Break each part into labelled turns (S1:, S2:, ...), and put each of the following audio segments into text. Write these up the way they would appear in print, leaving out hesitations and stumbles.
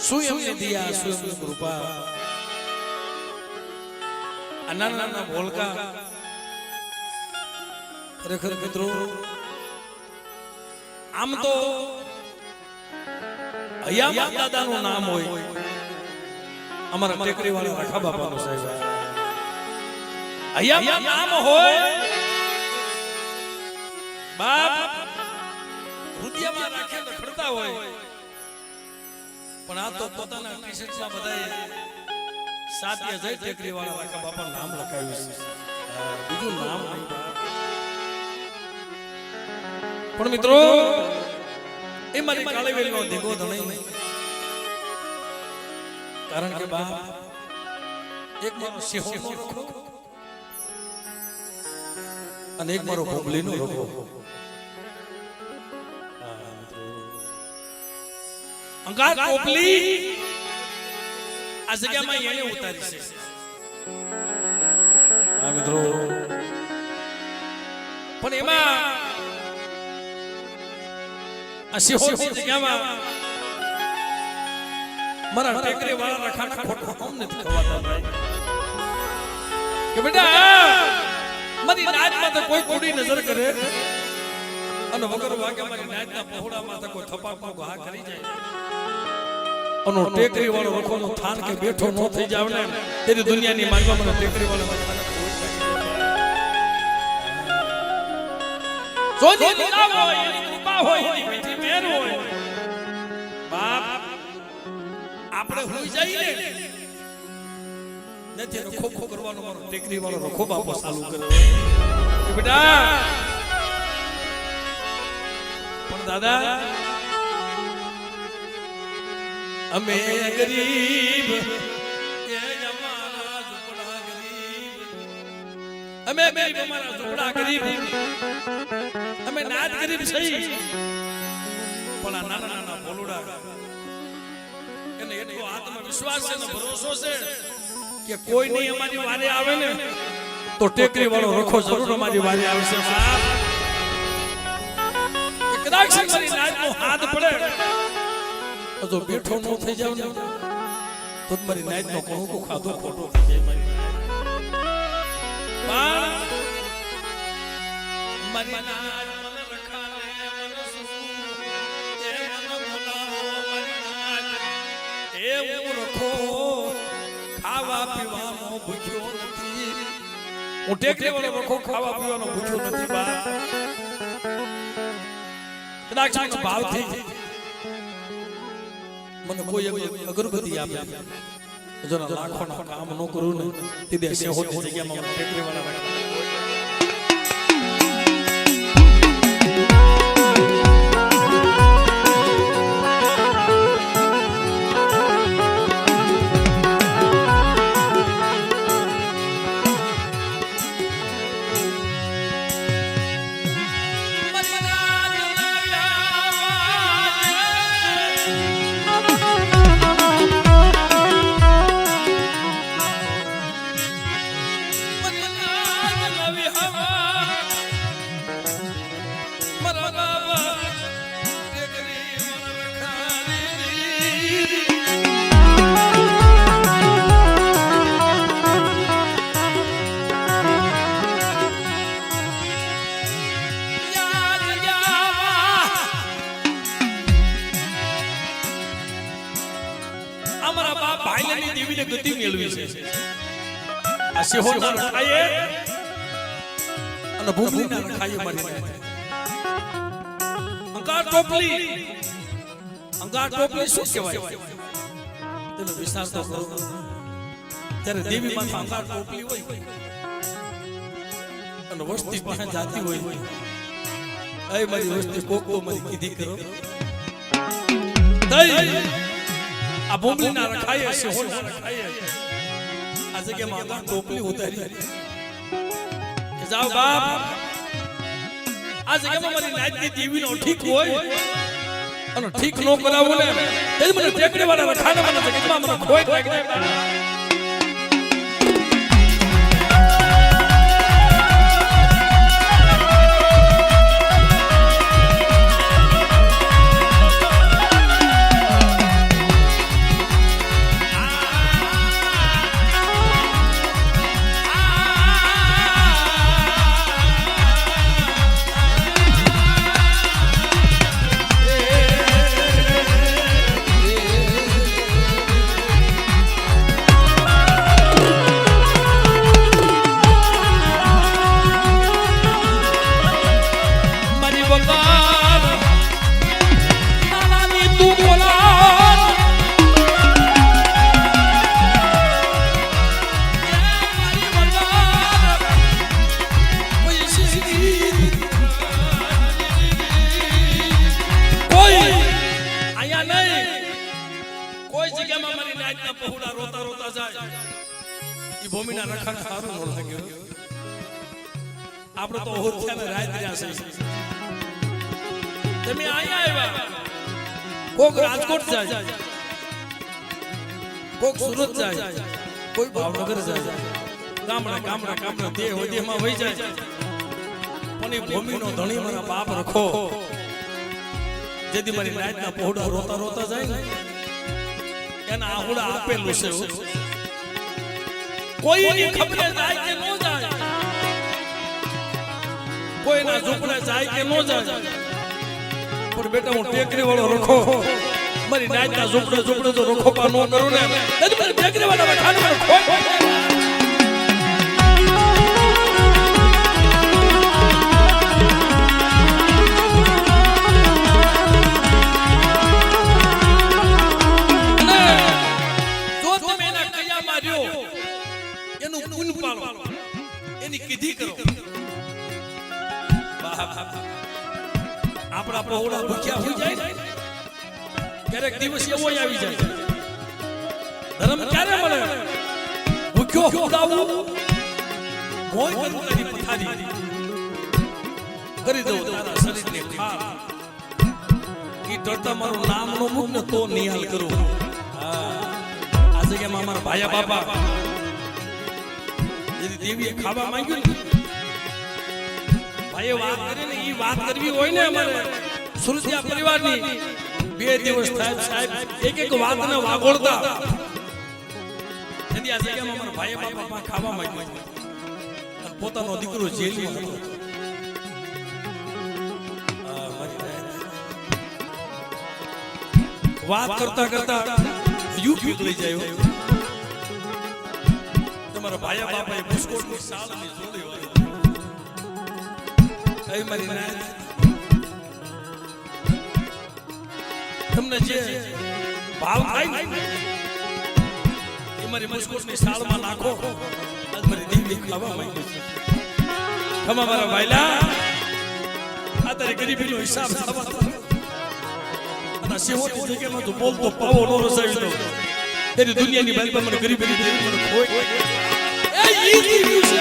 S1: સુયમની દિયા સુયમની કૃપા નાના નાના ભોલકા ખરેખર મિત્રો આમ તો હયામત દાદાનું નામ હોય અમારા ટેકરી વાળા રાખા બાપાનું સાહેબ હયામત નામ હોય બાપ હૃદયમાં રાખીને ખડતા હોય પણ આ તો પોતાના ટી-શર્ટમાં બધાએ સાત્ય જય ટેકરી વાળા રાખા બાપા નામ લખાવ્યું છે બીજું નામ નહીં પણ મિત્રો એ મારી કાળીવેલનો દીકરો ધણી કારણ કે બાપ એક મારો સિંહોનો રખો અને એક મારો ભોગલીનો રખો અંગાત કોપલી આ જગ્યામાં એને ઉતારી છે હા મિત્રો પણ એમાં આ સિંહોની જગ્યામાં મારા ટેકરી વાળા રખાના ખોટા કોમ નથી ખવાતા ભાઈ કે બેટા મારી નાચમાં તો કોઈ કોડી નજર કરે અને વગર વાગે મારી નાચના પહોળામાં તો કોઈ થપાટનો ઘા કરી જાય અને ટેકરી વાળો રખોનો થાન કે બેઠો ન થઈ જાવ ને તેરી દુનિયાની માનવા મને ટેકરી વાળો જોજી લીલા હોય એની કૃપા હોય એની મીઠી મેર હોય બાપ આપણે હોઈ જઈએ ને નથી રખો ખો કરવાનો મારો ટેકરી વાળો રખો બાપો ચાલુ કરે કે બેટા પણ દાદા અમે ગરીબ એ અમારા ઝૂંપડા ગરીબ અમે ગરીબ અમારા ઝૂંપડા ગરીબ અમે નાત ગરીબ સહી પણ આ નાના નાના બોલુડા એને એટલો આત્મવિશ્વાસ છે ને ભરોસો છે કે કોઈ નહીં અમારી વારે આવે ને તો ટેકરી વાળો રખો જરૂર અમારી વારે આવશે બાપ કદાચ મારી નાતનો હાથ પડે તો બેઠો ન થઈ જાવ ને તો મારી નાતનો કોણકો ખાધો ખોટો થઈ જાય મારી નાત મને રખાને મને સુસુ એ મને બોલાવો મારી નાત એ હું રખો ખાવા પીવાનો ભૂખ્યો નથી હું ટેકરી વાળો રખો ખાવા પીવાનો ભૂખ્યો નથી બા કદાચ ભાવથી મને કોઈ અગરબત્તી આપે જો લાખોનો કામ ન કરું ને તે દેશે હોતી જગ્યામાં મને ટેકરી વાળા રાખે ગતિ મેળવી છે આ સિંહોના રખાય અને ભૂમિના રખાય મારી અંગાર ટોપલી શું કહેવાય તેનો વિચાર તો કરો ત્યારે દેવી માતા અંગાર ટોપલી હોય અને વસ્તી પાસે જાતી હોય એ મારી વસ્તી કોકો મારી કીધી કરો આ બોંબલીના રખાય છે હોના રખાય આ જગ્યામાં અંગાર ટોપલી ઉતારી કે જાઓ બાપ આ જગ્યામાં મારી નાચની દેવીનો ઠીક હોય અને ઠીક નો કરાવો ને તે મને ટેકરી વાળા રખાને મને જગ્યામાં મને ખોઈ લાગી વકાર નાનાની તું બોલાર પહોળા રોતા રોતા જાય ઈ ભૂમિના રખાને સારું ન લાગ્યું આપણે તો હોથ્યાને રાત રહ્યા છે તમે અહીંયા આવ્યા કોક રાજકોટ જાય કોક સુરત જાય કોઈ ભાવનગર જાય ગામડા દેહ હોદેમાં વહી જાય પણ ઈ ભૂમિનો ધણી મારા બાપ રખો જેથી મારી રાતના પહોળા રોતા રોતા જાય ને એના આહુડા આપેલું છે કોઈની ખબરે જાય કે ન જાય કોઈના ઝૂંપડે જાય કે ન જાય પણ બેટા હું ટેકરી વાળો રખો મારી નાયના ઝૂંપડે જો રખો પા ન કરું ને તો મારી ટેકરી વાળા ખાનું ખો કીધી કરો આપણા પહોળા ભૂખ્યા હોઈ જાય ક્યારેક દિવસ એવો આવી જાય ધર્મ ક્યારે મળે ભૂખ્યો ખવડાવું કોઈ કરું તારી પથારી કરી દઉં તારા શરીરને ખાર ઈ ડરતા મારું નામ નો મુક ને તો નિહાલ કરું આ જગ્યામાં અમારા ભાયા બાપા દેવીએ ખાવા માંગ્યું ને ભાઈએ વાત કરી ને ઈ વાત કરવી હોય ને અમારે સુરતિયા પરિવારની 2 દિવસ થાય સાહેબ એક વાતને વાગોળતા તેથી આ જગ્યામાં અમારા ભાઈએ બાપા ખાવા માંગ્યું અને પોતાનો દીકરો જેલમાં હતો વાત કરતા કરતા યુગ લઈ જાય તમારા ભાયા બાપાએ બુસ્કોટની સાલની જોડી હોય એ મારી નાય તમને જે ભાવ થાય ને એ મારી બુસ્કોટની સાલમાં નાખો આજ મારી દીકરી ખાવા માંગી છે ખમા મારા ભાઈલા આ તારી ગરીબીનો હિસાબ થવા અને સેવોની જગ્યામાં તો બોલતો પાવો નો રસાવી દો તેરી દુનિયાની બારી પર મને ગરીબી મને કોઈ એ ઈ છે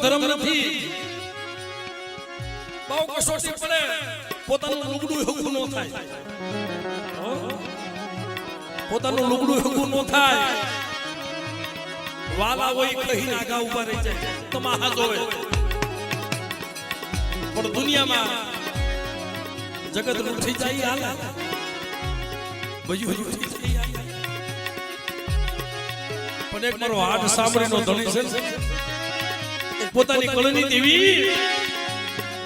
S1: ધર્મ નથી બહુ કસોટી પડે પોતાનું લુગડું હગું ન થાય પોતાનું લુગડું હગું ન થાય વાલા હોય કહીને આગા ઉભા રહી જાય તમાહા જોવે પણ દુનિયામાં જગત રૂઠી જાય હાલ બજુ થઈ જાય પણ એક મારો હાથ સાંભળીનો ધણી છે પોતાની કળની દેવી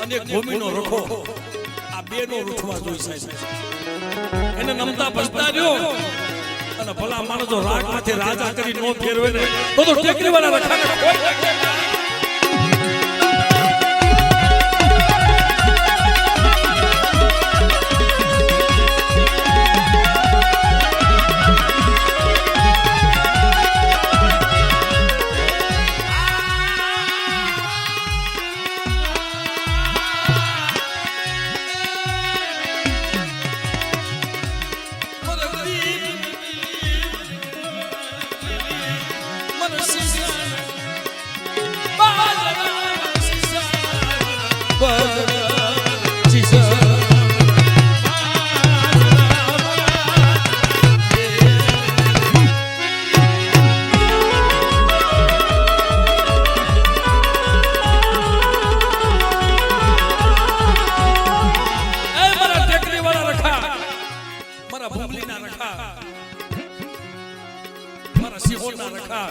S1: અને ભૂમિનો રખો આ બેનો રૂઠવા જોઈ છે એને નમતા ભજતા રહ્યો અને ભલા માણસો રાગ માથે રાજા કરી નો ફેરવે ને તો ટેકરી વાળા રખા મારા સિંહોના રખા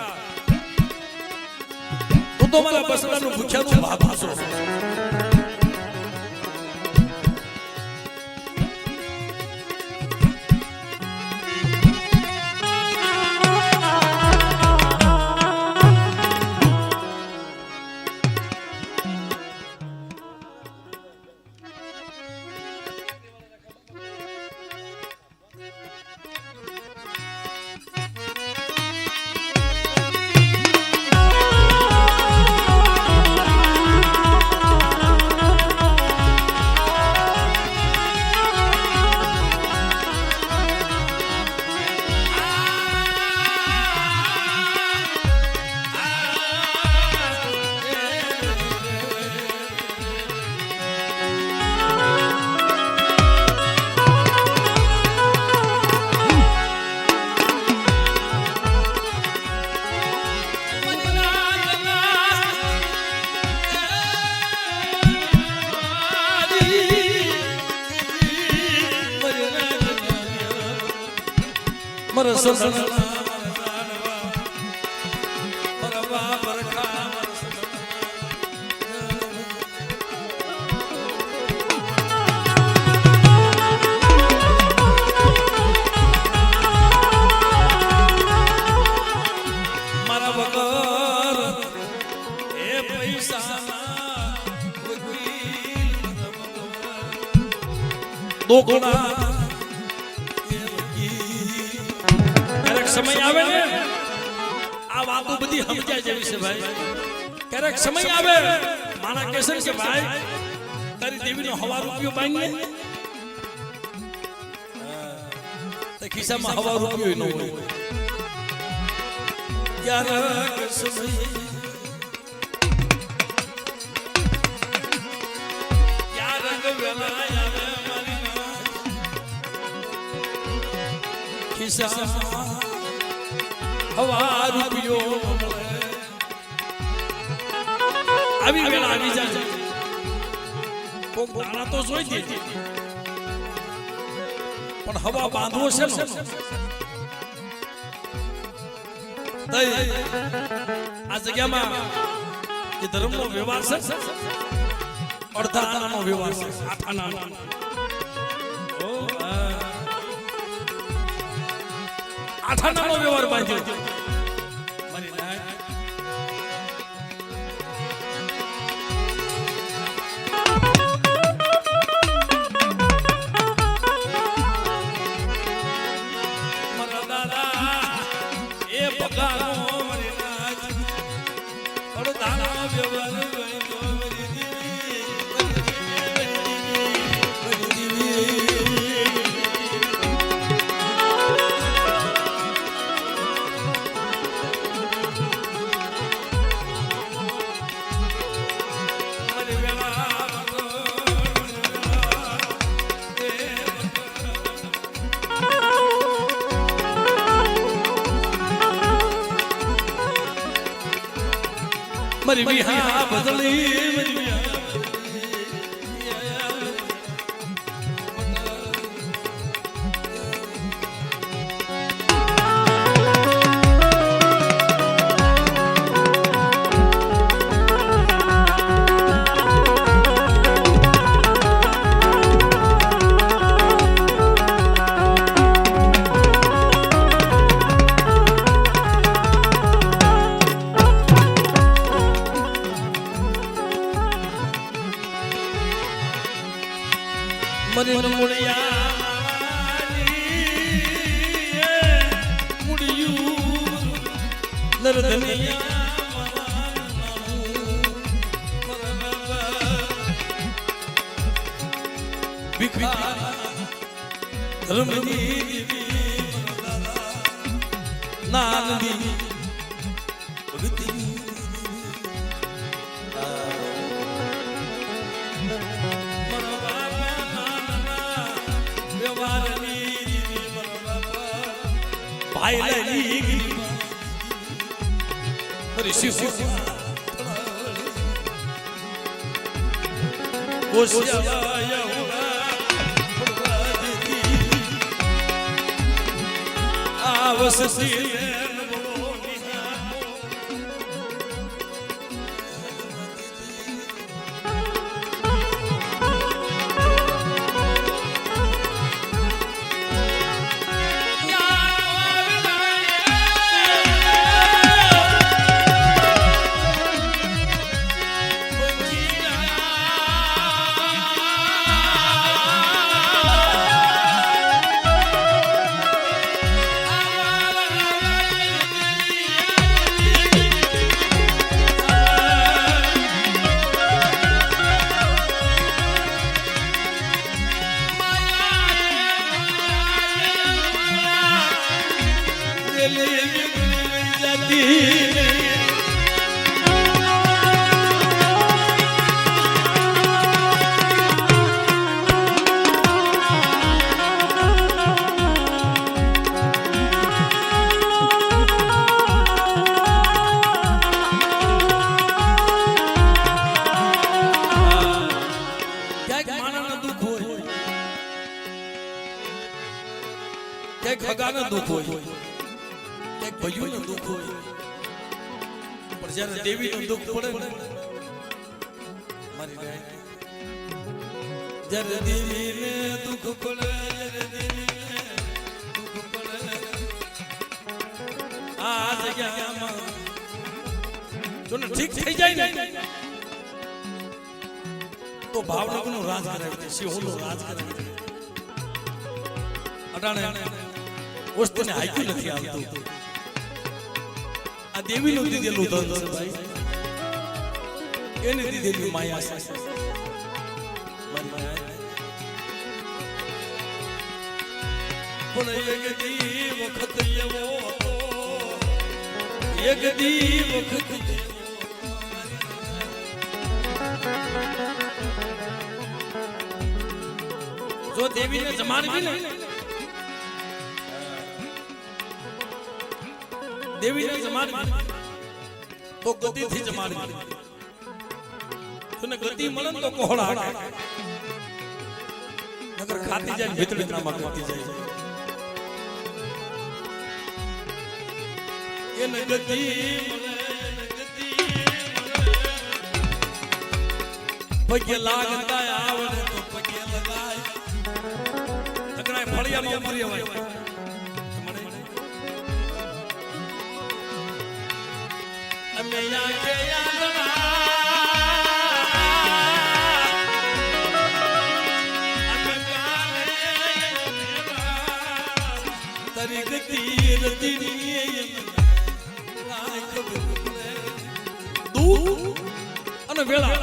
S1: તું તો મારા બસડાનું ભૂખ્યાનું ભાગું છો સમય આવે ને આ વાતો બધી સમજાય જેવી છે ભાઈ ક્યારેક સમય આવે માણા કેસર કે ભાઈ તારી દેવીનો હવા રૂપિયો બાંધને તે ખિસ્સામાં હવા રૂપિયો ન હોય ક્યારેક સમય ક્યારેક વેલા આવે ખિસ્સામાં હવા રૂપિયો આવી વેળા આવી જાય કોક દાણા તો જોઈ દે પણ હવા બાંધવો છે ને આ જગ્યામાં એ ધર્મનો વ્યવહાર છે અડધા આનાનો વ્યવહાર છે આઠા આના આઠાનાનો વ્યવહાર બાંધ્યો મારી નાય મારા દાદા એ ભગાનો મારી નાય અડધાનો વ્યવહાર બાંધ્યો મારી મારી વિહા બદલી મારી વસતી ખગાના દુઃખ હોય એક ભયુનું દુઃખ હોય પણ જ્યારે દેવીનું દુઃખ પડે ને મારી ગાય જ્યારે દેવીને દુઃખ પડે જ્યારે દેવીને દુઃખ પડે આ જગ્યામાં જો ને ઠીક થઈ જાય ને તો ભાવનગરનું રાજ કરાવી દે સિંહોનું રાજ કરાવી દે અટાણે વસ્તુને હાઈક્યું નથી આવતું આ દેવીનું દીધેલું ધન છે ભાઈ એને દીધેલી માયા છે પણ એક દી વખત એવો હતો એક દી વખત જો દેવીને જમાડવી ને દેવીને જમાડવી તો ગતિથી જમાડવી તને ગતિ મળે ને તો કોહળા નગર ખાતી જાય ભીતળી નામાં ખાતી જાય એને ગતિ પગે લાગતા આવડે તો પગે લગાય નગરાય ફળિયામાં ઉમરી હોય અમે આંખે આંગણા અમે કાને તારી ગતિ રતીની દૂધ અને વેળા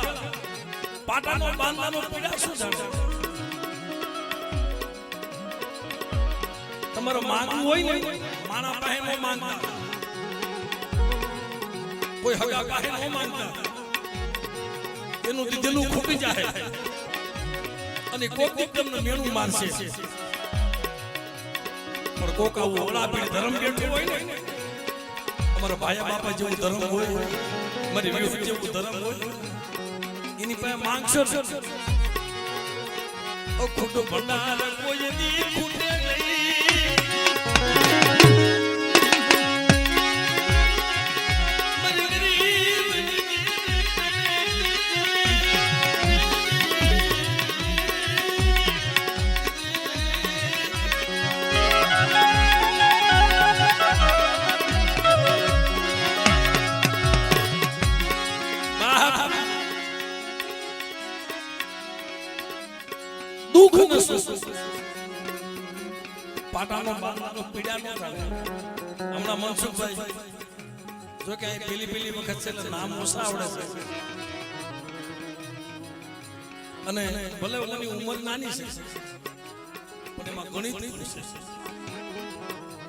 S1: પાટાનો બાંધવાનો પીડા શું જાણે તમારો માંગવું હોય ને માણા પાસે નો માંગતા કોઈ હગા પાસે નો માંગતા એનું દીધેલું ખૂટી જાય અને કોક તમને મેણું મારશે પણ કોક આવું ઓળાપીડ ધર્મ બેઠું હોય ને અમારા ભાયા બાપા જેવું ધર્મ હોય મારી વ્યૂહ જેવું ધર્મ હોય એની પાસે માંગશો ખોટું ભંડાર કોઈ દી ખૂટે નહીં પાટાનો બાંધવાનો પીડા નો રાખે હમણાં મનસુખભાઈ જો કે આ પેલી વખત છે એટલે નામ ઓછા આવડે છે અને ભલે ઓની ઉંમર નાની છે પણ એમાં ગણિત છે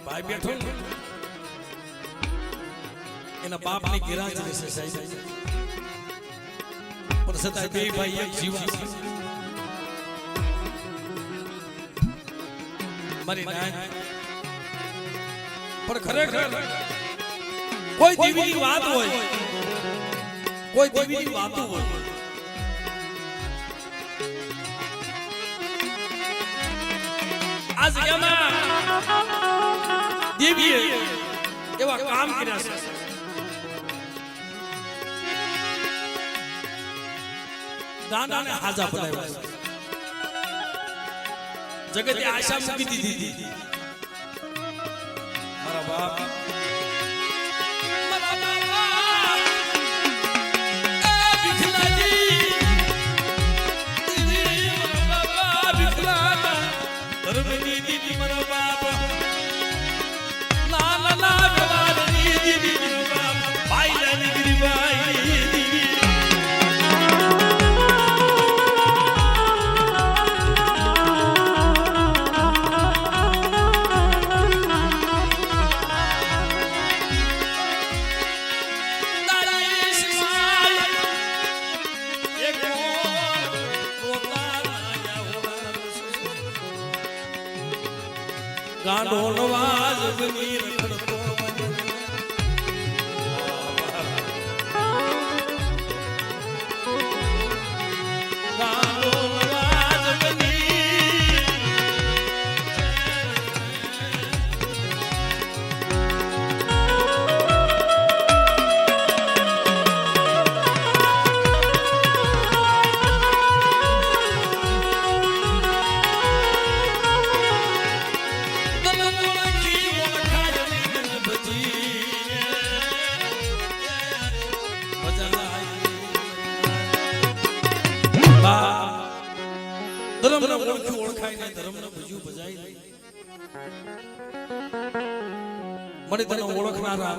S1: ભાઈ બેઠો ને એના બાપની ગિરાજ રહેશે સાહેબ પણ છતાં બે ભાઈ એક જીવા મારી નાય પણ ખરેખર કોઈ દેવીની વાત હોય કોઈ દેવીની વાતો હોય આ જગ્યામાં દેવીએ એવા કામ કર્યા છે. દાદાને હાજા બનાવ્યા છે. જગતે આશા મૂકી દીધી. મારા બાપ ગાંડો નવાજ બની રખડતો ગાંડો નવાજ બની ધર્મને ઓળખ્યું ઓળખાય નહીં, ધર્મને ભજ્યું ભજાય નહીં. મને તને ઓળખનારા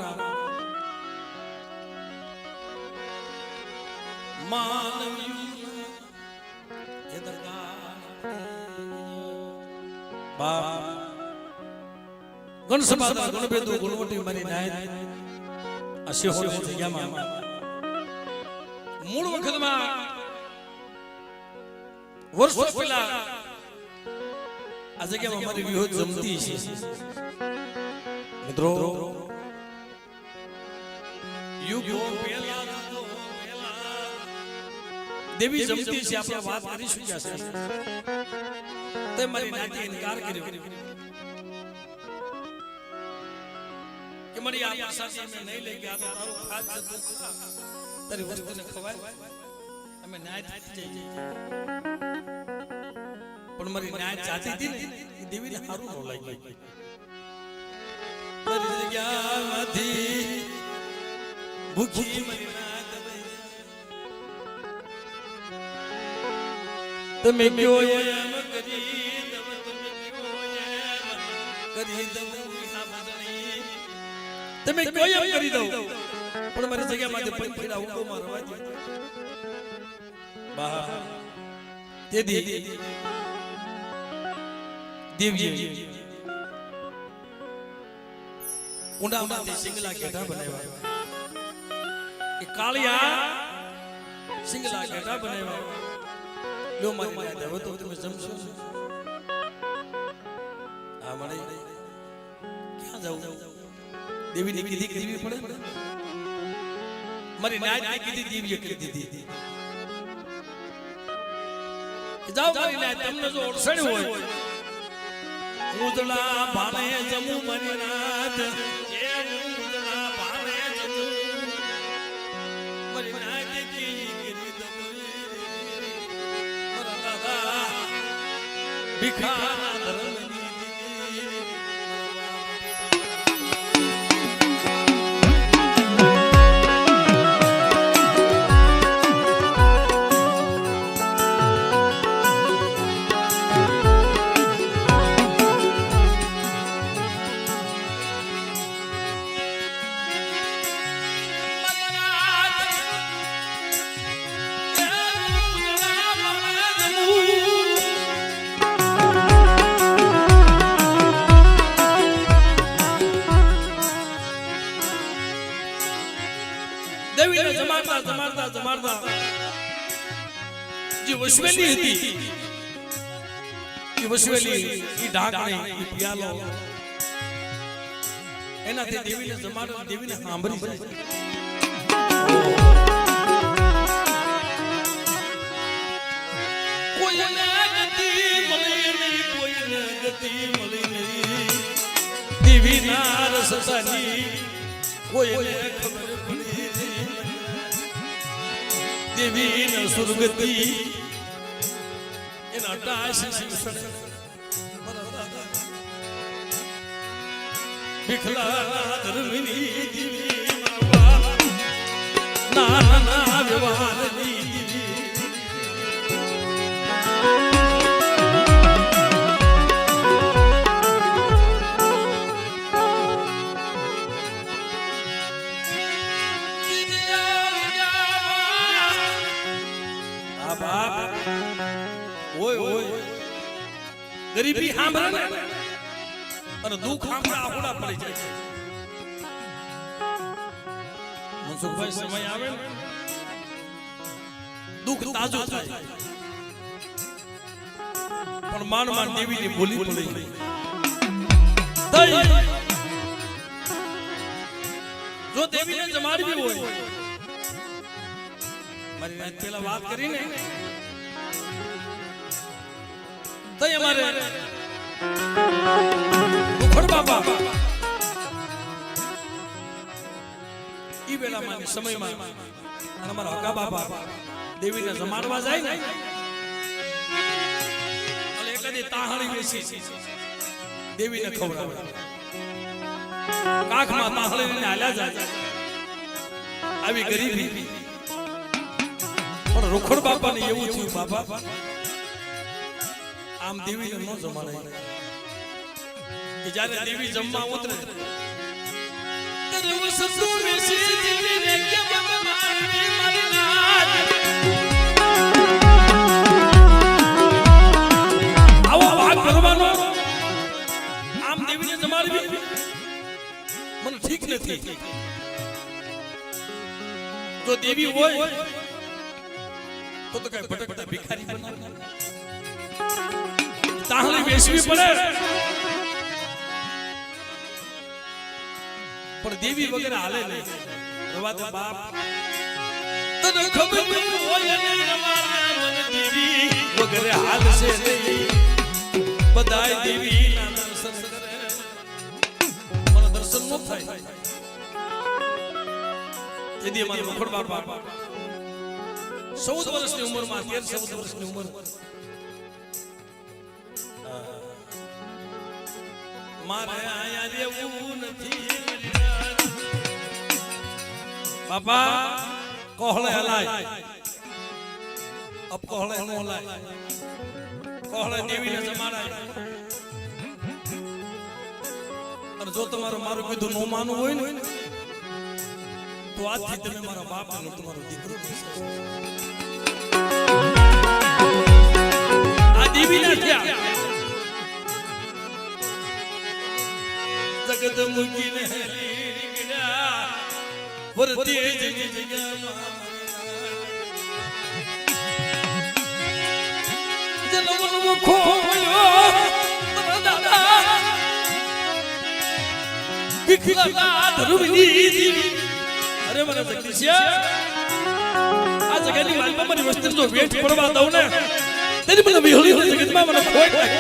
S1: ગણસભા ગણભેદુ ગુણવટી મારી નાય આ શિહોની જગ્યામાં મૂળ વખતમાં વર્ષો પહેલા આ જગ્યામાં મારી વિહોદ જમતી છે. મિત્રો યુગો પહેલા દેવી જમતી છે આપણે વાત કરી શક્યા છે. તે મારી નાતી ઇનકાર કર્યો કે મારી આ પ્રસાદી મેં નહીં લઈ ગયા તો તારું ખાસ જતું તારી વસ્તુને ખવાય અમે ન્યાય થઈ જઈએ. પણ મારી ન્યાય ચાહતી હતી ને એ દેવીને સારું ન લાગ્યું. મારી જગ્યામાંથી ભૂખી મારી નાત તમે કયો એમ કરી દવ તમે કયો એમ કરી દવ તમે કયો એમ કરી દઉં પણ મારી જગ્યામાંથી પંખીડા ઉડો મારવા દે. બા તેદી દેવીએ ઊંડામાંથી સિંગલા ઘેટા બનાવ્યા. એ કાળિયા સિંગલા ઘેટા બનાવ્યા. લો મારી નાત હવે તો તમે જમશો. આ મળે ક્યાં જાવ દેવીને કીધી દેવી પડે મારી નાત કીધી દેવીએ કરી દીધી. જાઓ મારી નાત તમને જો ઓળસણ્યું હોય ઉદળા ભાણે જમુ મારી નાત એ ઉદળા ભાણે જમુ મારી નાત કી કરી દમ મારા દાદા ભિખારા ધર્મ દેવીને જમાડતા જે વસવેલી હતી એ વસવેલી એ ઢાકણી એ પિયાલો એનાથી દેવીને જમાડતા દેવીને સાંભળી જાય. કોઈને ગતિ મળી નહીં, કોઈને ગતિ મળી નહીં. દેવી ના રસતાની કોઈને ખબર પડી દેવી ન સુરગતી એના ટાશ શિક્ષણ વિખલા ધર્મની દેવી નાના વ્યવહારની ગરીબી સાંભળે ને અને દુઃખ સાંભળે આહુડા પડી જાય. મનસુખભાઈ સમય આવે ને દુઃખ તાજું થાય પણ માન દેવીની બોલી પડી ગઈ. જો દેવીને જમાડવી હોય મારી પેલા વાત કરીને તઈ અમારે ઉખડ બાપા ઈ વેળામાં સમયમાં અને અમારા હકા બાપા દેવીને જમાડવા જાય ને એટલે એકાદી તાહળી વેચી દેવીને ખવડાવે કાખમાં તાહળી લઈને હાલ્યા જાય આવી ગરીબી પણ રોખડ બાપાને એવું થયું બાપા આમ દેવીને ન જમાડાય કે જ્યારે દેવી જમવા ઉતરે ત્યારે વસતુ વેસી દેવીને કેમ મારવી મરનાર આવો વાત કરવાનો આમ દેવીને જમાડવી મને ઠીક નથી. જો દેવી હોય તો કઈ ભટકતા ભિખારી બનાવે તાહળી વેચવી પડે પણ દેવી વગર હાલે નહીં. રવા દે બાપ તને ખબર હોય ને અમારા દેવી વગર હાલશે નહીં. બધાય દેવી ના દર્શન કરે મને દર્શન ન થાય. જેદી અમારા મુખડ બાપા 14 વર્ષની ઉંમરમાં 13-14 વર્ષની ઉંમર મારે આયા રહેવું નથી બાપા કોહળે હલાય અબ કોહળે નો હલાય કોહળે દેવીને જમાડાય. અને જો તમારે મારું કીધું નો માનવું હોય ને તો આજથી તમે મારા બાપ અને તમારો દીકરો આ દેવીના થયા જગત મુકીને નીકળ્યા વરતી જગી જગ્યામાં જન્મનો ખોયો દાદા વિખલા ધરુની દેવી. અરે મને જગદીશિયા આ જગ્યાની વાલમાં મારી વસ્તી જો વેઠ પડવા દઉં ને તેની મને વિહળી જગતમાં મને ખોટ લાગે.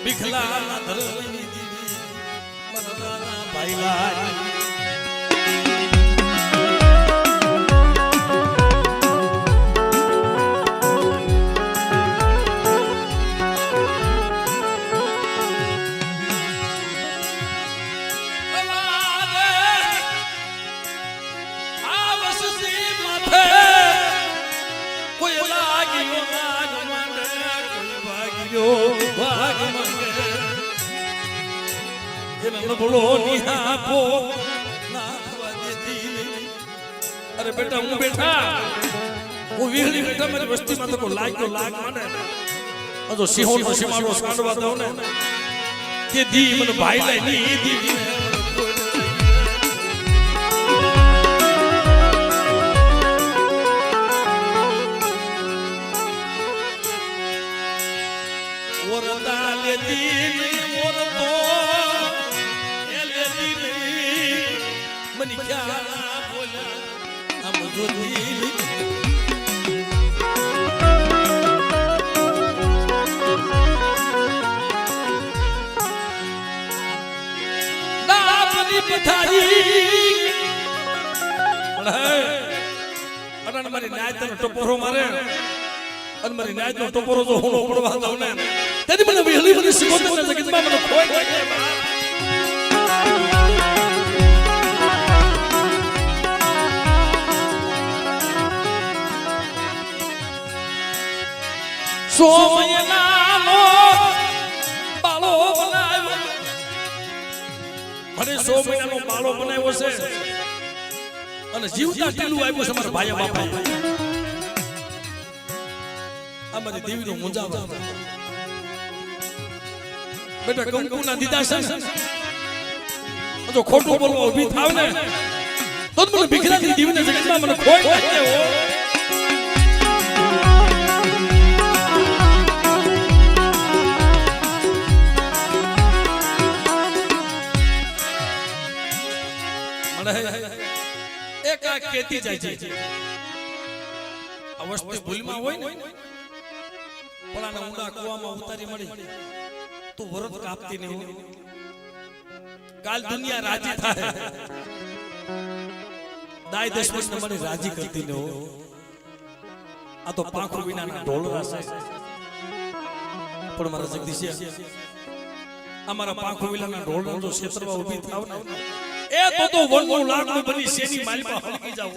S1: વિખલા ધરણી દેવી મરદાના ભાઈલા અરે બેટા હું બેઠા હું વીહળી બેઠા મારી વસ્તીમાં તો લાગ માંડે તો સિંહોનો સીમાડો સાંડવા દઉં ને તે દી મને ભાઈ લઈ ની દી મારી નાયત નો ટપોરો મારે અને મારી નાયત નો ટપોરો જો હું પડવા દઉં ને તેથી મને વહેલી બધી સિકોતર ના જગતમાં મને ખોઈ જાય સોમયનાનો બાળો બનાવ્યો મને 100 મહિનાનો બાળો બનાવ્યો છે અને જીવતા ટીલું આપ્યું છે મારા ભાઈ બાપા અમારી દેવીનો મુંજાવા બેટા કંકુના દીધા છે જો ખોટું બોલવા ઊભી થાવ ને તો મને ભીખરાની દેવીના જગતમાં મને ખોઈ નાખે હો એક આ કેતી જાય છે અવસ્થા ભૂલમાં હોય ને પલાના ઊંડા કુવામાં ઉતારી મળી તું વરત કાપતી ને હોય કાલ દુનિયા રાજી થાય દાય દશમન ને મને રાજી કરતી ને હો આ તો પાંખો વિનાના ઢોલરા છે પણ મારા જગદીશિયા અમારા પાંખો વિનાના ઢોલરા જો ક્ષેત્રમાં ઊભી થાવ ને એ તો વનનું લાકડું બની શેની માલમાં હલકી જાવ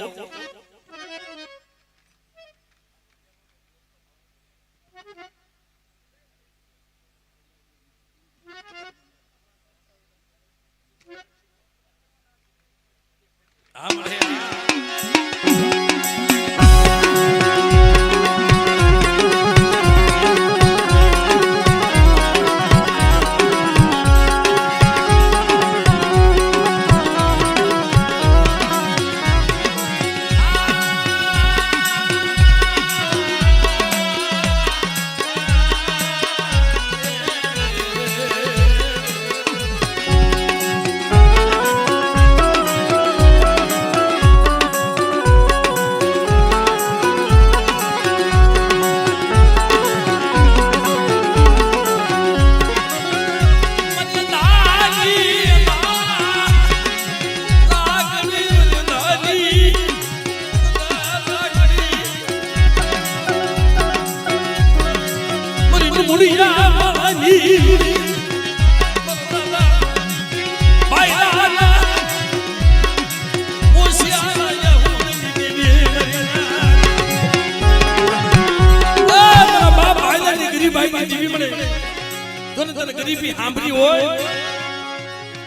S1: ગરીબી સાંભળી હોય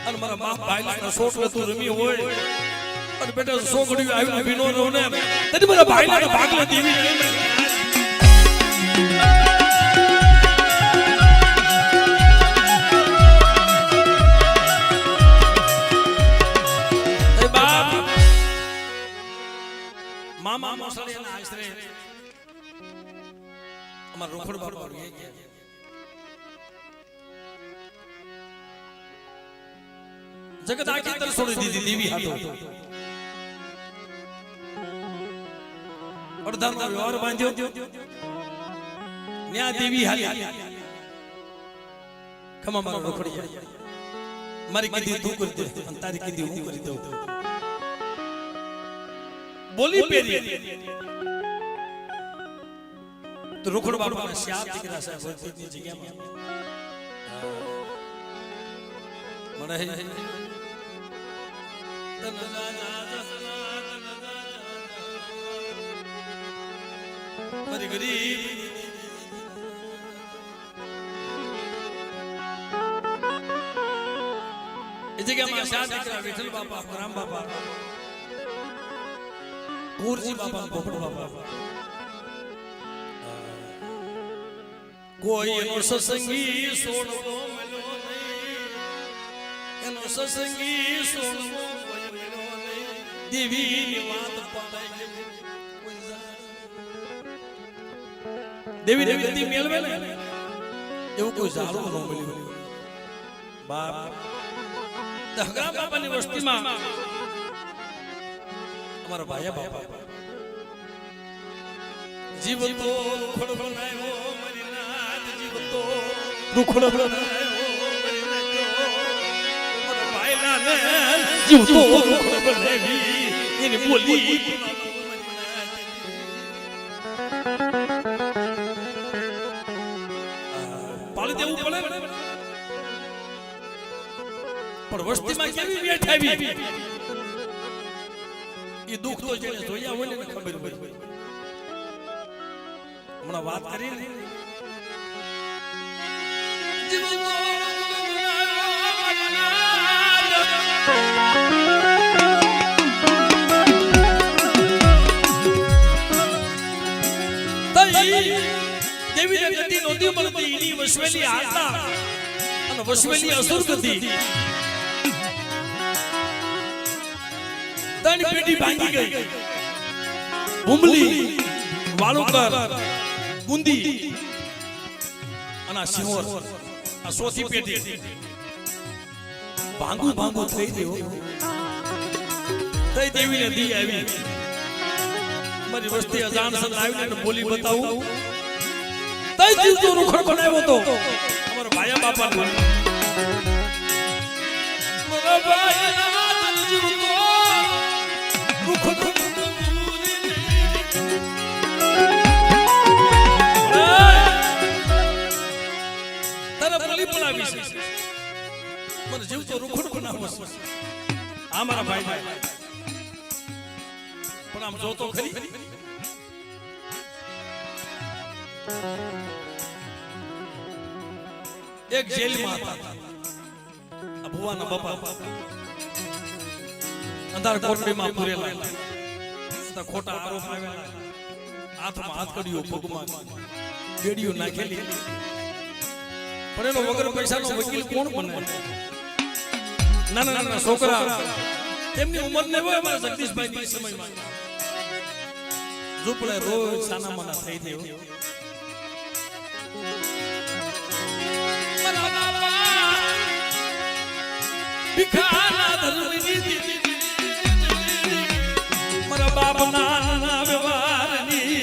S1: અને મારા બાપ ભાઈ સોટલે તું રમી હોય અને બેટા સોગડી આવી ભીનો રહો ને તેથી મારા ભાઈના ભાગલે દેવી એ બાપ મામા મોસાળીના આશરે અમાર રોખડ બાપા રહી ગયા જગત આખી તર છોડી દીધી દેવી હાટો અડધાનો વ્યવહાર બાંધ્યો ન્યા દેવી હાલી ખમા મારો રોકડી મારી કીધી તું કરી દે અને તારી કીધી હું કરી દઉં બોલી પેરી તો રોકડ બાપા શ્યામ દીકરા સાહેબ વર્તની જગ્યામાં મને મારી ગરીબ એ જગ્યામાં શાહ દીકરા વિઠ્ઠલ બાપા રામ બાપા પૂરજી બાપા પોપટ બાપા કોઈ એનો સત્સંગી સોડવો મળ્યો નહીં એનો સત્સંગી સોડવો દેવીની વાત પડાય દેવી ગતિ મેળવે ને એવું કોઈ ઝાડું ન મળ્યું બાપ દહગરા બાપાની વસ્તીમાં અમારા ભાયા બાપા જીવતો રૂખડ બનાવ્યો મારી નાથ જીવતો રૂખડ બનાવ્યો મારી નાથ મારા ભાઈના ને જીવતો રૂખડ બનાવી એની બોલી પાળી દેવું પડે પણ વસ્તીમાં કેવી વેઠ આવી એ દુઃખ તો જેને જોયા હોય ને ખબર હોય હમણાં વાત કરી ને દેવીને ગતિ નહોતી મળતી એની વસવેલી આશા અને વસવેલી અસુર ગતિ ત્રણ પેઢી ભાંગી ગઈ ભૂમલી વાળુકર ગુંદી અને સિંહોર આ ચોથી પેઢી ભાંગુ ભાંગુ થઈ ગયો તઈ દેવીને દી આવી મારી વસ્તી અજાણ સદ આવીને બોલી બતાવું તઈ જીવતો રૂખડ બનાવ્યો તો અમારો ભાયા બાપા મારા ભાયા જીવતો રૂખડ બોલાવી છે મને જીવતો રૂખડ બનાવો આ મારા ભાઈ પણ આમ જોતો ખરી એક જેલમાં હતા ભુવાના બાપા અંધાર કોટડીમાં પૂરેલા ખોટા આરોપ આવેલા હાથમાં હાથ કર્યો પગમાં ગેડીઓ નાખેલી પણ એનો વગર પૈસાનો વકીલ કોણ બને નાના નાના છોકરા તેમની ઉંમર ને હોય અમારા જગદીશભાઈ ની સમયમાં ઝૂંપડે રોજ સાનામાના થઈ ગયો ભિખાના ધર્મની દીદી મારા બાપના નાના વ્યવહારની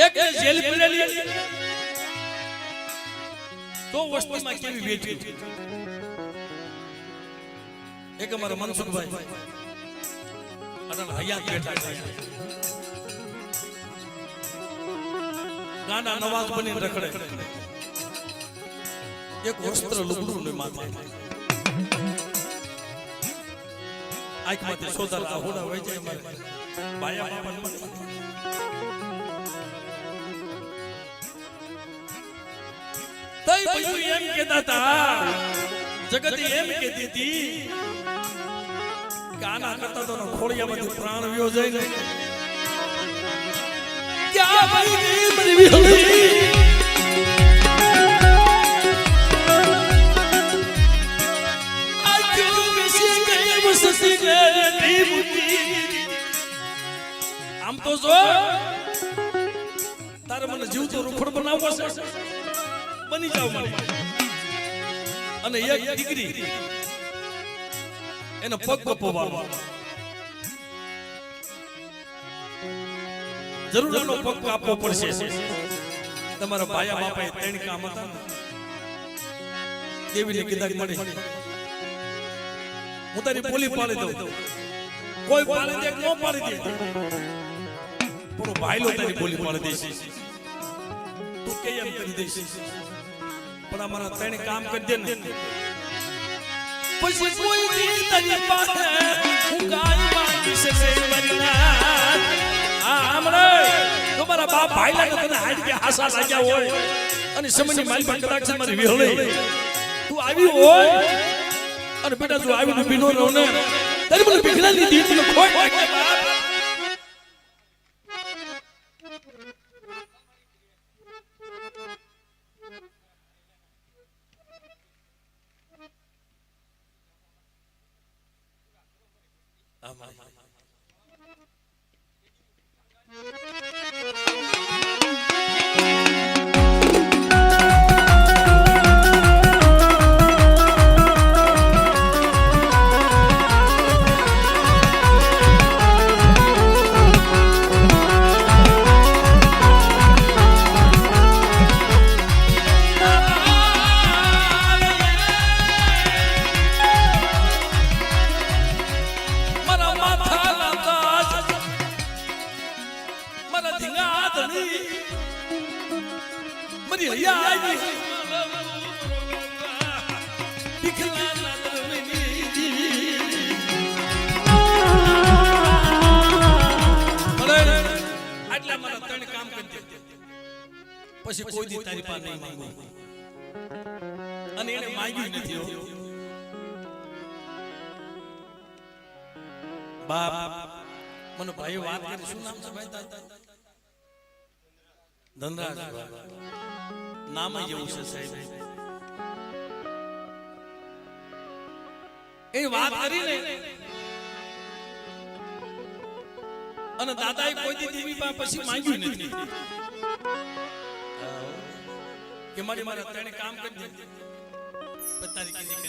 S1: એક જેલ પીરેલી તો વસ્તીમાં કેવી વેચી એક અમારા મનસુખભાઈ અટલ હયાત બેઠા છે ગાના નવાજ બની રખડે એક વસ્ત્ર લુગડું ને માથે આંખમાંથી સોદર આહોડા હોય જાય મારે બાયા બાપા તઈ બધું એમ કહેતા હતા જગત એમ કહેતી હતી ગાના કરતા તો ખોળિયામાંથી પ્રાણ વ્યો જાય ને ક્યાં ભાઈ ની મરી વિહળી આજો વિશે ગયે વસતી ગયે દીપુતી આમ તો જો તારે મને જીવતો રૂખડ બનાવવો છે બની જાવ મને અને એક દીકરી એનો પગ કપવાનો જરૂર એનો પગ કાપવો પડશે તમારા ભાયા બાપાએ ત્રણ કામ હતા દેવીને કીધા કે મળે હું તારી બોલી પાડી દઉં કોઈ પાડી દે ન પાડી દે પણ ભાઈલો તારી બોલી પાડી દેશે તું કે એમ કરી દેશે પણ અમારા ત્રણ કામ કરી દે ને પછી કોઈ દી તારી પાસે હું કાઈ માંગી શકે મરીના આમરે તમારા બાપ ભાઈ લાગે તને હાડ કે હાસા લાગ્યા હોય અને સમયની મારી પાસે કદાચ મારી વિહળે તું આવી હોય અને બેટા તું આવીને બીનો રહો ને તારી મને ભીખલાની દીકરીનો ખોટ લાગે બાપ મારી હૈયા આવી ભીખલા આટલા મારા ત્રણ કામ કરી દે પછી કોઈ દી તારી પાસે નહીં માંગુ અને એને માંગ્યું નથી હો બાપ મને ભાઈ વાત કરી શું નામ છે ભાઈ તારું ધનરાજ નામ જ એવું છે સાહેબ એ વાત કરી ને અને દાદાએ કોઈ દી દેવી પાસે પછી માંગ્યું નથી કે મારા ત્રણે કામ કરી દે પતારી કીધી કે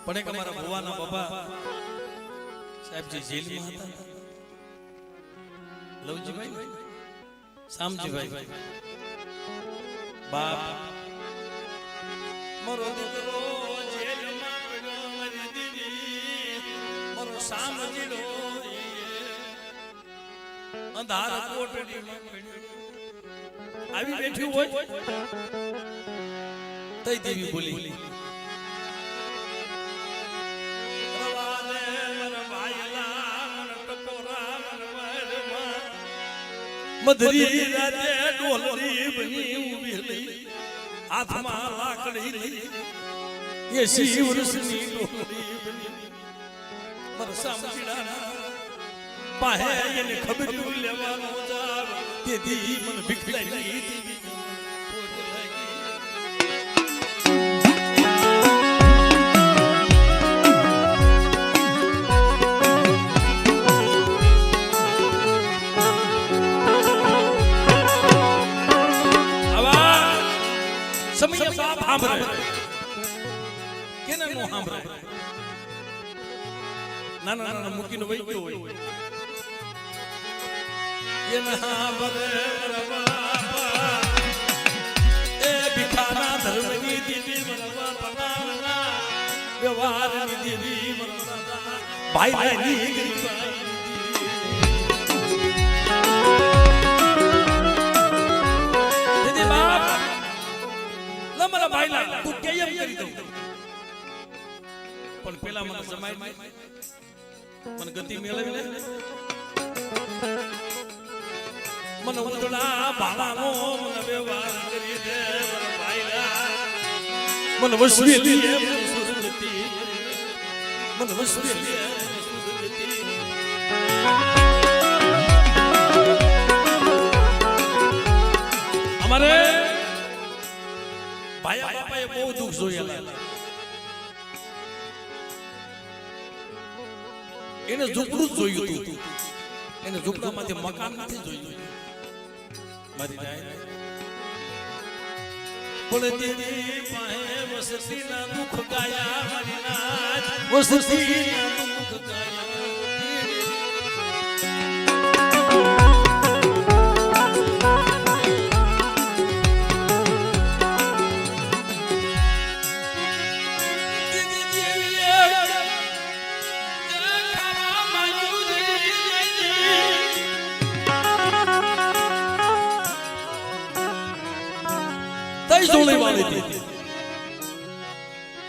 S1: પણ એક અમારા ભુવાના બાબા સાહેબજી જેલમાં હતા લવજીભાઈ શામજીભાઈ બાપ મારો દીકરો જેલમાં પડ્યો મારી દીદી મારો શામજીડો અંધાર કોટડીમાં પડ્યો આવી બેઠી હોય તઈ દેવી બોલી મધરી રાતે ડોલરી બની ઊભી લઈ હાથમાં લાકડી લઈ 80 વર્ષની ડોલરી બની મરસા મચડાના પાહે એને ખબર લેવાનો જાવ તેથી મને ભીખ લાગી સમય સાપ સાંભળે કેને નો સાંભળે નાના નાના મૂકીને વઈ ગયો હોય એના સાંભળે બાપા એ ભીખાના ધર્મની દીદી મરવા પનાવના વ્યવહારની દીદી મરવા ભાઈ ની ગરીબાઈ મારા ભાઈલા તું કેમ કરી દઉં પણ પેલા મને જમાઈ મને ગતિ મેળવી લે મને ઉતળા ભાલાનો મને વ્યવહાર કરી દે મારા ભાઈલા મને વસવી લે સુરતી મને વસવી લે સુરતી અમારે ભાયા બાપાએ બહુ દુઃખ જોયેલા એને ઝૂંપડું જ જોયું હતું એને ઝૂંપડામાંથી મકાન નથી જોયું મારી જાય પણ તેની પાસે વસતીના દુઃખ ગાયા મારી નાથ વસતીના દુઃખ ગાયા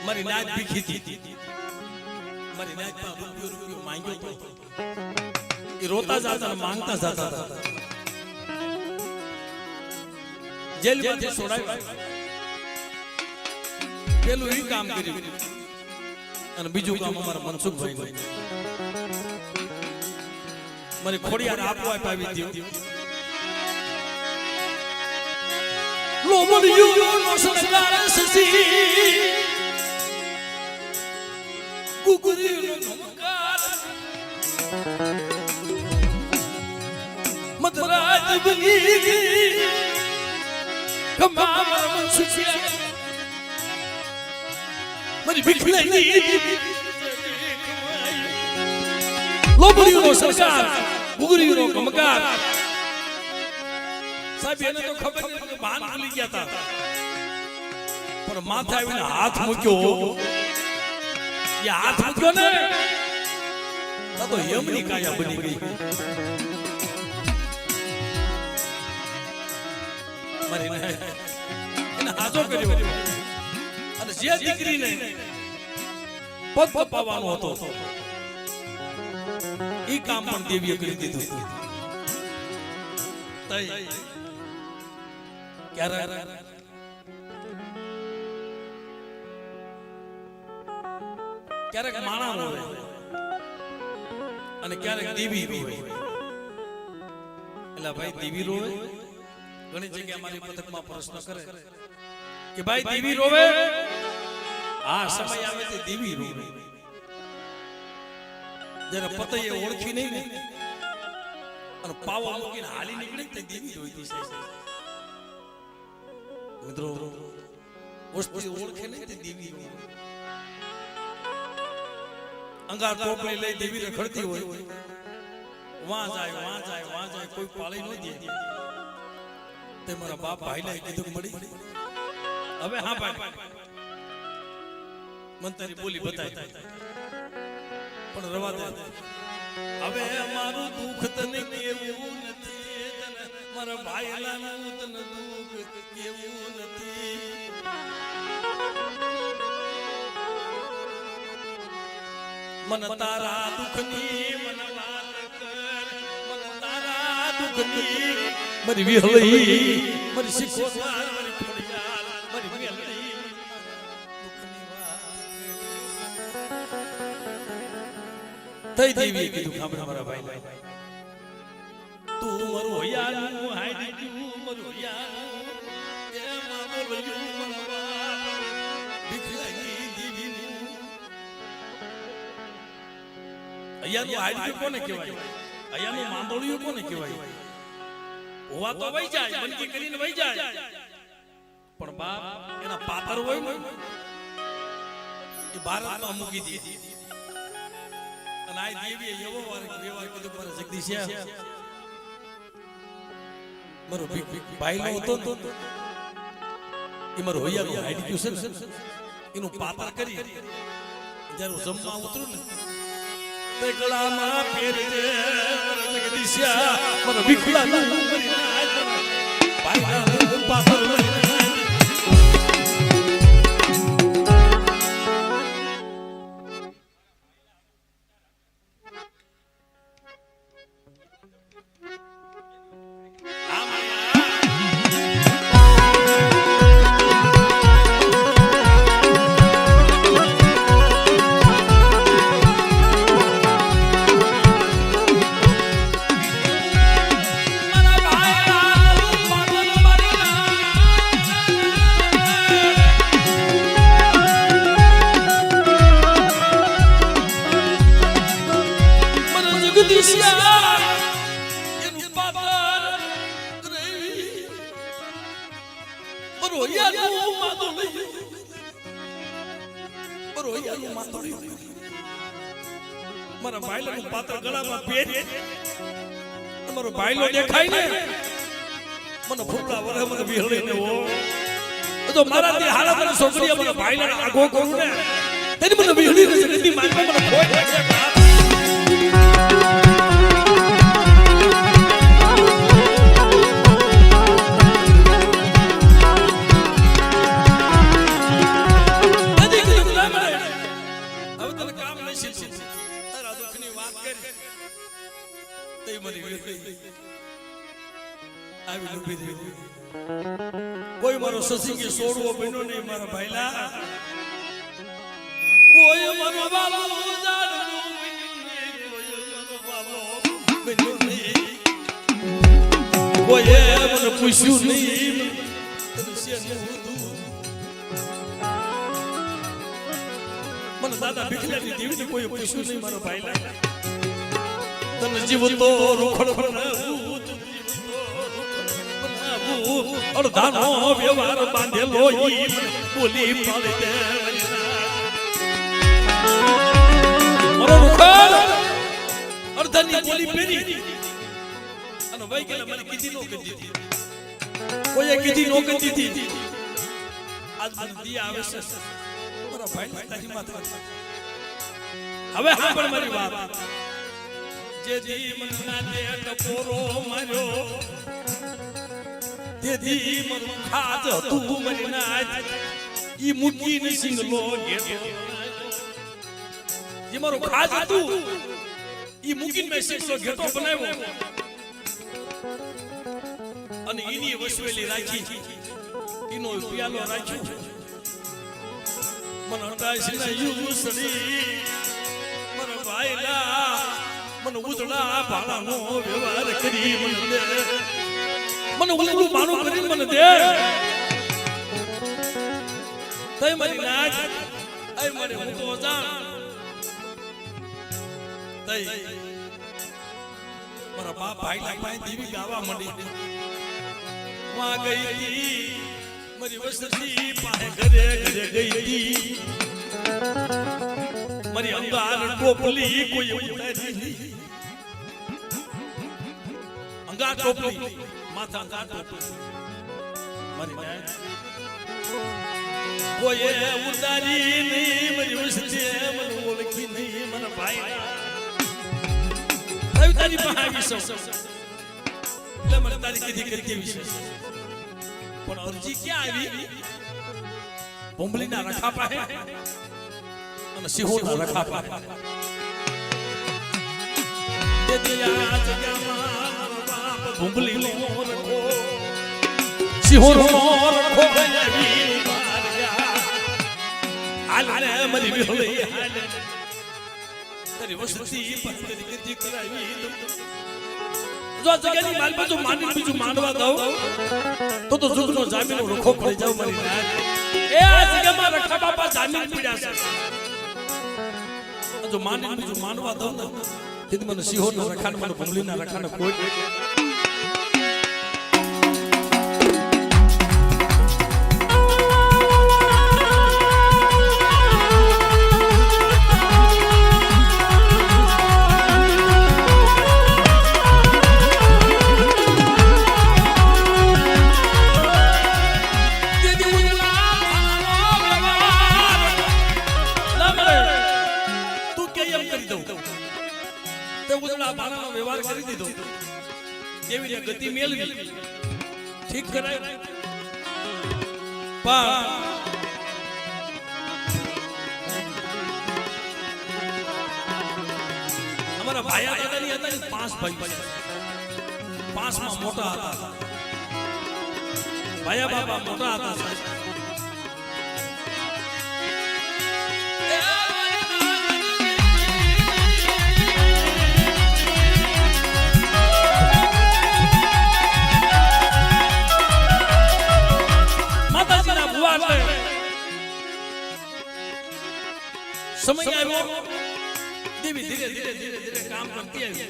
S1: મારી નાચ ભીખી હતી મારી નાચ પર રૂપિયો માંગ્યો તો એ રોતા જાતા માંગતા જાતા હતા જેલમાંથી છોડાવ્યા પેલું એ કામ કર્યું અને બીજું કામ અમારા મનસુખભાઈ મારી ખોડિયાર આપવા આવી હતી લોમડિયો નો સંસ્કાર સસી ગુગરીનો નમકાર મધરાજ બની કમા મનસુખિયા મારી ભીખ લઈ લોમડિયો નો સંસ્કાર ગુગરીનો નમકાર સાહેબ એને તો ખબર નથી કે ભાન ભૂલી ગયા હતા પણ માથે આવીને હાથ મૂક્યો એ હાથ મૂક્યો ને તો યમની કાયા બની ગઈ મારી એને હાજો કર્યો અને જે દીકરીને પગ કપાવવાનો હતો ઈ કામ પણ દેવીએ કરી દીધું. ક્યારેક માણા રોવે અને ક્યારેક દેવી રોવે. એટલે ભાઈ દેવી રોવે ઘણી જગ્યાએ મારી પથકમાં પ્રશ્ન કરે કે ભાઈ દેવી રોવે, આ સમય આવે તે દેવી રોવે. જ્યારે પતઈએ ઓળખી નહીં ને અને પાવા મૂકીને હાલી નીકળે તે દેવી રોઈતી છે. મિત્રો વસ્તુ ઓળખે નહીં તે દેવી રોવે. અંગાર ટોપલી લઈ દેવી રખડતી હોય, વાં જાય કોઈ પાળી ન દે. તે મારા બાપ ભાઈને કીધું મળી હવે હા ભાઈ મન તારી બોલી બતાય પણ રવા દે. હવે અમારું દુઃખ તને કેવું નથી, મારા ભાઈલાનું તને દુઃખ કેવું નથી. મન તારા દુઃખની મન વાત કર, મન તારા દુઃખની મારી વિહળી મારી શિકોવાર મારી ખોડિયાર મારી વિહળી દુઃખની વાત થઈ દેવી કીધું ખાબડા મારા ભાઈ તું મારું હોયાનું હાઈ દીધું મારું હોયાનું એ મામો લયું મારા બાપ ભીખલાની દેવીનું. અહીંયાનું હાઈ કોને કહેવાય, અહીંયાનું માંદોળિયું કોને કહેવાય? હોવા તો વઈ જાય, બનકી કરીને વઈ જાય, પણ બાપ એના પાતર હોય ને એ ભારતમાં મૂકી દે. અને આ દેવીએ એવો વ્યવહાર કીધું મારા જગદીશિયા મારો ભાઈલો હતો એ મારો હોયાનું હાઈડ ગયું છે ને એનું પાતર કરી જ્યારે હું જમવા ઉતરું ને તે ગળામાં પહેરજે મારા જગદીશિયા મારા વિખલાનું ભાઈલાનું પાતર મારા ભાઈલાનું પાત્ર ગળામાં પહેરી તમારો ભાઈલો દેખાય ને મને ફૂફડા વરે મને વિહળીને ઓ તો મારા તે હાલત અને છોકરીએ મને ભાઈલાને આગો કરું ને તેની મને વિહળીને જગતની માનમાં મને ખોઈ નાખે. કોઈ મારો સસીંગે સોડવો બન્યો નહીં મારા ભાઈલા, કોઈ મારો બાબો જાણવું બન્યો નહીં, કોઈ મને પૂછ્યું નહીં મને દાદા ભીખલાની દેવીને કોઈ પૂછ્યું નહીં મારા ભાઈલા. તને જીવતો રૂખડ બનાવું અડધાનો વ્યવહાર બાંધેલો ઈ બોલી પાડી દે મારો રૂખડ અડધાની બોલી પેરી અને વઈ ગયેલા મને કીધી નો કરી દીધી, કોઈએ કીધી નો કરી દીધી. આજ મને દી આવે છે મારા ભાઈ તારી માથે. હવે હા પણ મારી વાત જે દી મનના દે ટપોરો માર્યો તેથી મારું ખાજ હતું મારી નાચ ઈ મૂકીને સિંગલો ઘેટો જે મારું ખાજ હતું ઈ મૂકીને મેં સિંગલો ઘેટો બનાવ્યો અને ઈની વસવેલી રાખી ઈનો પિયાલો રાખ્યો મને હટાઈ ના યુસડી મને ભાઈલા મને ઉજળા ભાળાનો વ્યવહાર કરી મને દે મને ઉલટું માનું કરીને મને દે તઈ મારી નાચ આય મારે હું તો જાણ તઈ મારા બાપ ભાઈલા પાસે દેવી ગાવા માંડી માં ગઈ હતી મારી વસતી પાસે ઘરે ઘરે ગઈ હતી મારી અંગાર ટોપલી કોઈ ઉતારી નહીં અંગાર ટોપલી માથા અંગાર ટોપલી મારી કોઈ ઉતારી નહીં મારી વસતી મને ઓળખી નહીં મને ભાઈ તારી પાસે આવી સૌ એટલે મને તારી કીધી કરતી વિશે પણ અરજી ક્યાં આવી ભૂંબલીના રખા પાસે અને સિંહોના રખા પાસે તેથી આ જગ્યામાં બાપ ભૂંબલીનો રખો સિંહોનો રખો આવી માર્યા હાલે મરી વિહોળી હાલે તારી વસતી પથરી કીધી કરાવી જો જગ્યાની માલ બાજુ માની બીજું માંડવા દઉં તો જુગનો જામીનો રખો પડી જાવ મારી નાચ એ આ જગ્યામાં રખા બાપા જામીન પીડ્યા છે જો માની બીજું માંડવા દઉં ને તેથી મને સિંહોના રખાને મને ભૂમલીના રખાને કોઈ વ્યવહાર કરી દીધો દેવીને ગતિ મેળવી ઠીક કરાય પણ અમારા ભાયા દાદાની હતા ને 5 ભાઈ 5 માં મોટા હતા ભાયા બાપા મોટા હતા સમય આવ્યો દેવી ધીરે ધીરે ધીરે ધીરે કામ કરતી આવી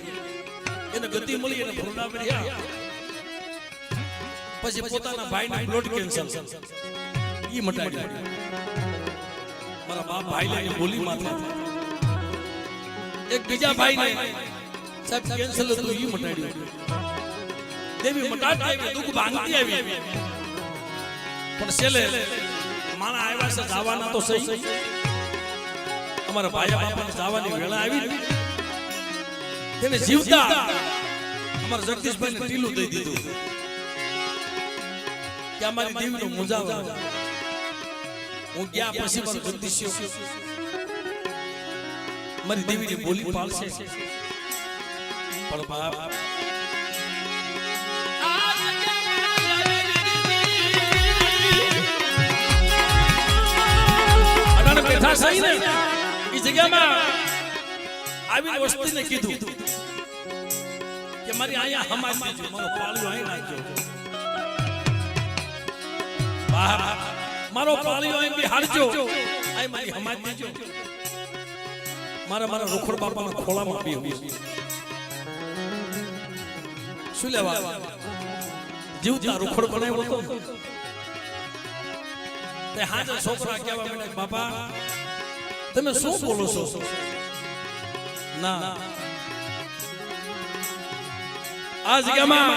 S1: એને ગતિ મળી એને ભરડા કર્યા પછી પોતાના ભાઈને બ્લડ કેન્સર ઈ મટાડ્યું મારા બાપ ભાઈને બોલી માથે એક બીજા ભાઈને સાહેબ કેન્સર હતું ઈ મટાડ્યું દેવી મટાડતી આવી દુઃખ ભાંગતી આવી પણ છેલ્લે માણા આવ્યા છે જવાના તો સહી અમારા ભાયા બાપાને જવાની વેળા આવી તેને જીવતા અમારા જગદીશભાઈને ટીલું દઈ દીધું કે અમારી દેવીનો મુજાવર હું ગયા પછી મારો જગદીશ્યો મારી દેવીની બોલી પાળશે પણ બાપ અડાને બેઠા સહી ને ઈ જગ્યામાં આવીને વસ્તીને કીધું કે મારી અહીંયા હમાજ દીજો મારો પાળિયો અહીં નાખજો બહાર મારો પાળિયો અહીં બિહાડજો અહીં મારી હમાજ દીજો મારા રોખડ બાપાના ખોળામાં બેહું શું લેવા જીવતા રોખડ બનાવ્યો તો તે હાજર છોકરા કહેવા માંડ્યા બાપા તમે શું બોલો છો ના આ જગ્યામાં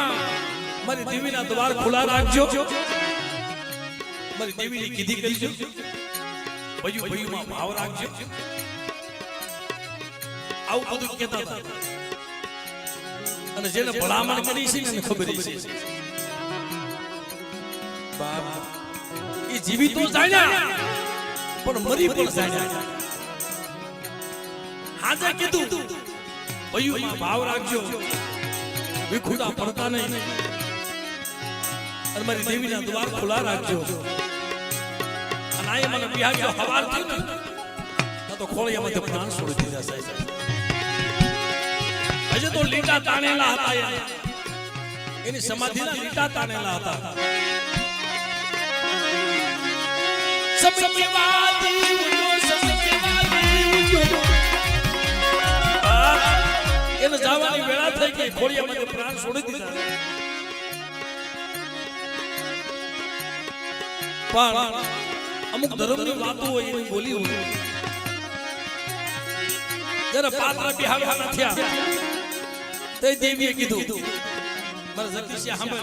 S1: મારી દેવીના દ્વાર ખુલ્લા રાખજો મારી દેવીની કીધી કરજો ભયું ભાવ રાખજો આવું બધું કહેતા હતા અને જેને ભલામણ કરી છે ને ખબર છે બાપ એ જીવી તો જાણ્યા પણ મરી પણ જાણ્યા. હાજે કીધું ભયુમાં ભાવ રાખજો, વિખુદા પડતા નહીં, અને મારી દેવીના દ્વાર ખુલ્લા રાખજો. અને આ મને બિહાર્યો હવાર થયું ને તો ખોળિયામાંથી પ્રાણ છોડી દીધા સાહેબ. હજે તો લીટા તાણેલા હતા, એની સમાધિના લીટા તાણેલા હતા. એને જવાની વેળા થઈ ગઈ, ખોળિયામાંથી પ્રાણ છોડી દીધા. પણ અમુક ધર્મની વાતો હોય એની બોલી હોય. જયારે પાત્રા બિહાડવાના થયા તે દેવીએ કીધું મારા જગદીશિયા સાંભળે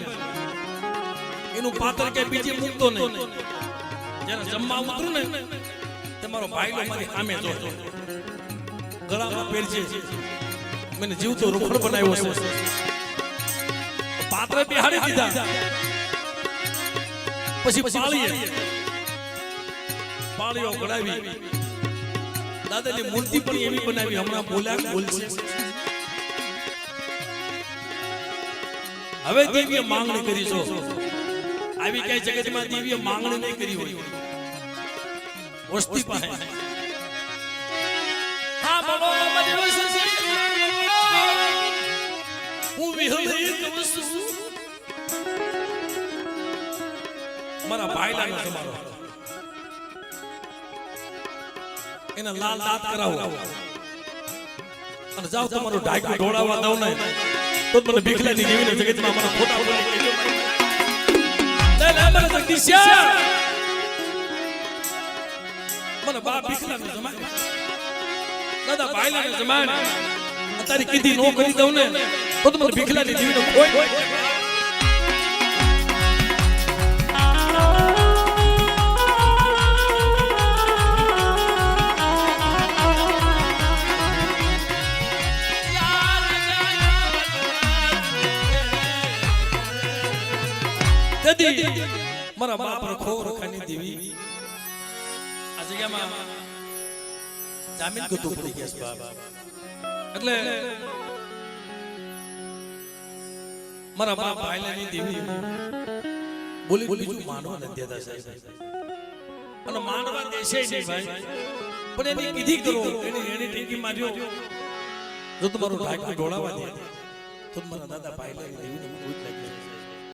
S1: એનું પાત્ર કે બીજે મૂકતો નહીં. જ્યારે જમવા ઉતરું ને તમારો ભાઈલો મારી સામે જોતો, ગળામાં પહેરજે, મને જીવતો રૂખડ બનાવ્યો છે. પાત્ર બિહાડી દીધા. પછી પાળીઓ ગળાવી દાદાની મૂર્તિ પણ એવી બનાવી. હમણાં બોલ્યા બોલશે. હવે દેવીએ માંગણી કરી છો, આવી કઈ જગતમાં દેવીએ માંગણી નહીં કરી હોય. વસ્તી પાસે હા બોલો મારી વસ્તી હું વિહળી કહું છું. મારા ભાઈલાનો તમારો એને લાલ દાંત કરાવો અને જાઓ તમારો ઢાંકું ઢોળાવા દઉં ને તો મને ભીખલાની જીવીને જગતમાં મને ખોટા બોલી કહેજો. લે લે મને જગદીશિયા, મને બા ભીખલાનો જમાન, દાદા ભાઈલાનો જમાન અત્યારે કીધી નો કરી દઉં ને તો મને ભીખલાની જીવીને કોઈ મારા બાપ રખો રખાની દેવી આ જગ્યામાં જામીન ગતું પડી ગયા છે બાપ. એટલે મારા બાપ ભાઈલાની દેવી બોલી બીજું માનવા નથી દેતા સાહેબ. અને માનવા દેશે નહીં ભાઈ, પણ એની કીધી કરો, એની ટેકી માર્યો. જો તમારું ઢાંકું ઢોળાવા દે તો મારા દાદા ભાઈલાની દેવીને ભૂત લાગી જાય.